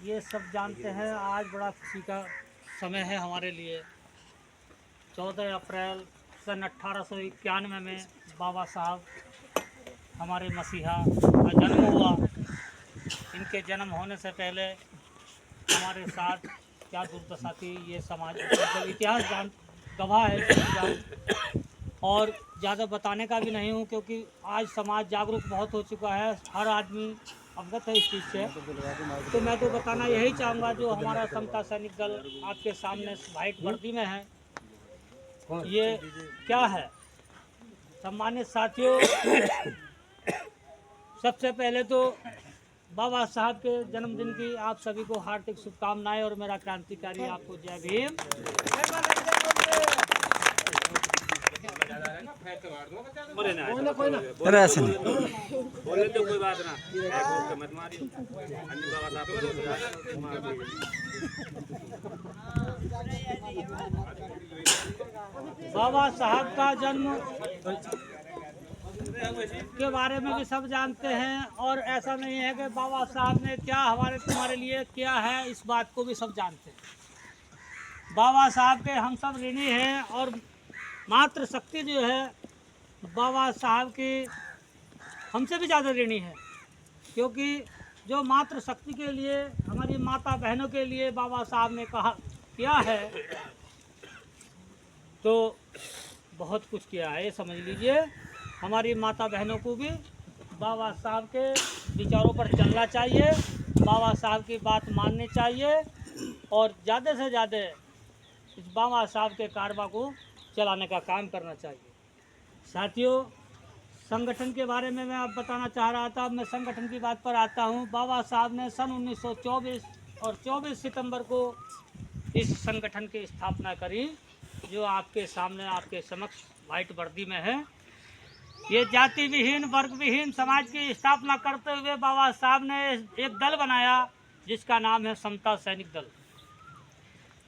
ये सब जानते हैं आज बड़ा खुशी का समय है हमारे लिए। 14 अप्रैल सन 1891 में बाबा साहब हमारे मसीहा का जन्म हुआ। इनके जन्म होने से पहले हमारे साथ क्या दुर्दशा थी ये समाज मतलब इतिहास गवाह है। और ज़्यादा बताने का भी नहीं हूँ क्योंकि आज समाज जागरूक बहुत हो चुका है, हर आदमी अवगत है इस चीज़ से। तो मैं तो बताना यही चाहूँगा जो हमारा समता सैनिक दल आपके सामने वाइट वर्दी में है, ये क्या है। सम्मानित साथियों, सबसे पहले तो बाबा साहब के जन्मदिन की आप सभी को हार्दिक शुभकामनाएं और मेरा क्रांतिकारी आपको जय भीम। बाबा साहब का जन्म के बारे में भी सब जानते हैं और ऐसा नहीं है कि बाबा साहब ने क्या तुम्हारे लिए क्या है, इस बात को भी सब जानते हैं। बाबा साहब के हम सब ऋणी हैं और मातृ शक्ति जो है बाबा साहब की हमसे भी ज़्यादा ऋणी है, क्योंकि जो मातृ शक्ति के लिए हमारी माता बहनों के लिए बाबा साहब ने किया है तो बहुत कुछ किया है, ये समझ लीजिए। हमारी माता बहनों को भी बाबा साहब के विचारों पर चलना चाहिए, बाबा साहब की बात माननी चाहिए और ज़्यादा से ज़्यादा इस बाबा साहब के कारवा को चलाने का काम करना चाहिए। साथियों, संगठन के बारे में मैं आप बताना चाह रहा था, मैं संगठन की बात पर आता हूँ। बाबा साहब ने सन 1924 और 24 सितंबर को इस संगठन की स्थापना करी, जो आपके सामने आपके समक्ष वाइट वर्दी में है। ये जाति विहीन वर्ग विहीन समाज की स्थापना करते हुए बाबा साहब ने एक दल बनाया जिसका नाम है समता सैनिक दल।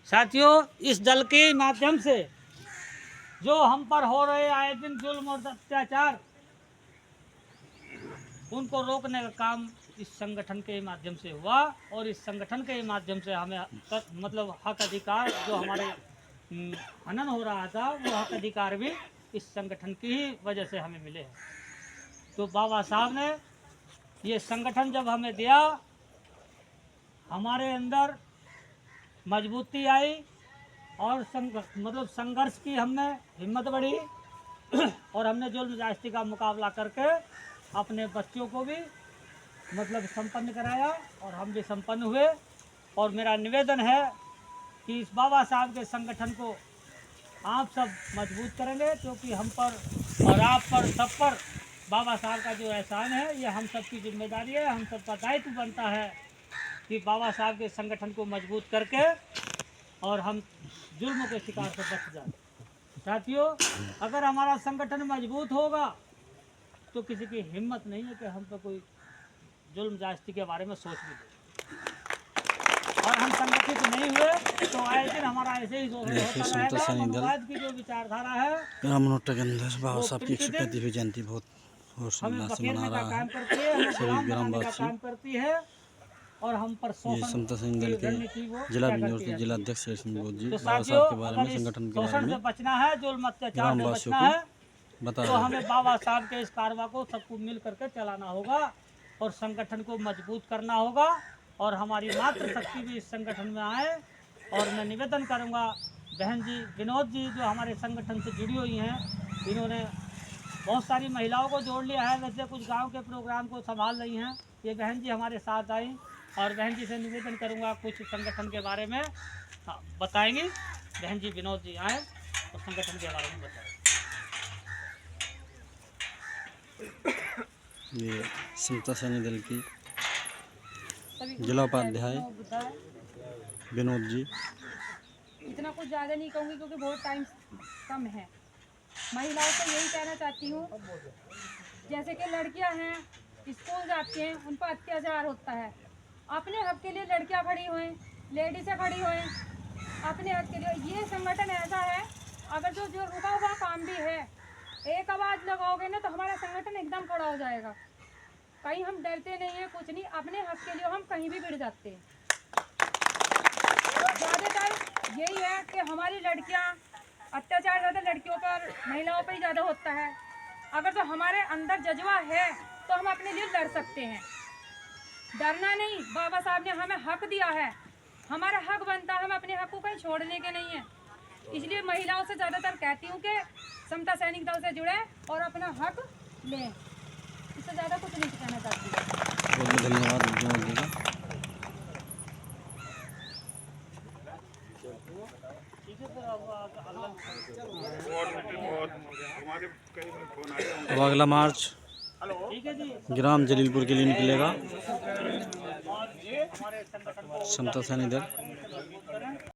साथियों, इस दल के माध्यम से जो हम पर हो रहे आए दिन जुल्म और अत्याचार, उनको रोकने का काम इस संगठन के माध्यम से हुआ और इस संगठन के माध्यम से हमें मतलब हक अधिकार जो हमारे हनन हो रहा था वो हक अधिकार भी इस संगठन की ही वजह से हमें मिले हैं। तो बाबा साहब ने ये संगठन जब हमें दिया, हमारे अंदर मजबूती आई और संघर्ष की हमने हिम्मत बढ़ी और हमने जुल्म ज़्यादती का मुकाबला करके अपने बच्चों को भी संपन्न कराया और हम भी संपन्न हुए। और मेरा निवेदन है कि इस बाबा साहब के संगठन को आप सब मजबूत करेंगे, क्योंकि हम पर और आप पर सब पर बाबा साहब का जो एहसान है ये हम सब की जिम्मेदारी है, हम सब का दायित्व बनता है कि बाबा साहब के संगठन को मजबूत करके और हम जुल्म के शिकार से बच जाए। साथियों, अगर हमारा संगठन मजबूत होगा तो किसी की हिम्मत नहीं है कि हम तो कोई जुल्म ज़्यादती के बारे में सोच भी ले। और हम संगठित नहीं हुए तो आए दिन हमारा ऐसे ही होता रहेगा। मनोवाद की जो विचारधारा है बाबा साहब की 135वीं जयंती बहुत हर्षोल्लास से मना रहा है सभी ग्रामवासी। करती है और हम पर ये समता सैनिक दल के जिला बिंदौर के जिला अध्यक्ष जी बाबा साहब के बारे में संगठन के बारे में बचना है, जुल्म अत्याचार से बचना है, तो हमें बाबा साहब के इस कारवा को सबको मिल करके चलाना होगा और संगठन को मजबूत करना होगा और हमारी मातृ शक्ति भी इस संगठन में आए। और मैं निवेदन करूंगा, बहन जी विनोद जी जो हमारे संगठन से जुड़ी हुई हैं, इन्होंने बहुत सारी महिलाओं को जोड़ लिया है, वैसे कुछ गांव के प्रोग्राम को संभाल रही हैं। ये बहन जी हमारे साथ आई और बहन जी से निवेदन करूंगा कुछ संगठन के बारे में बताएंगी। बहन जी विनोद जी आए और संगठन के बारे में बताएं। ये समता सैनिक दल की जिला उपाध्याय विनोद जी। इतना कुछ ज़्यादा नहीं कहूँगी क्योंकि बहुत टाइम कम है। महिलाओं को यही कहना चाहती हूँ, जैसे कि लड़कियाँ हैं स्कूल जाती हैं, उन पर अत्याचार होता है। अपने हक के लिए लड़कियाँ खड़ी हुए, लेडीज़ें खड़ी हुए अपने हक के लिए। ये संगठन ऐसा है, अगर जो रुका हुआ काम भी है, एक आवाज़ लगाओगे ना तो हमारा संगठन एकदम खड़ा हो जाएगा। कहीं हम डरते नहीं हैं, कुछ नहीं, अपने हक के लिए हम कहीं भी भिड़ जाते हैं। यही है कि हमारी लड़कियां, अत्याचार ज़्यादा लड़कियों पर, महिलाओं पर ही ज़्यादा होता है। अगर तो हमारे अंदर जज्बा है तो हम अपने लिए लड़ सकते हैं, डरना नहीं। बाबा साहब ने हमें हक दिया है, हमारा हक बनता है, हम अपने हक को कहीं छोड़ने के नहीं है। इसलिए महिलाओं से ज़्यादातर कहती हूँ कि समता सैनिक दल से जुड़े और अपना हक लें। इससे ज़्यादा कुछ नहीं कहना चाहती। बहुत बहुत धन्यवाद। अब अगला मार्च ठीक है जी। ग्राम जलीलपुर के लिए निकलेगा और ये हमारे संगठन को समता सैनिक दल।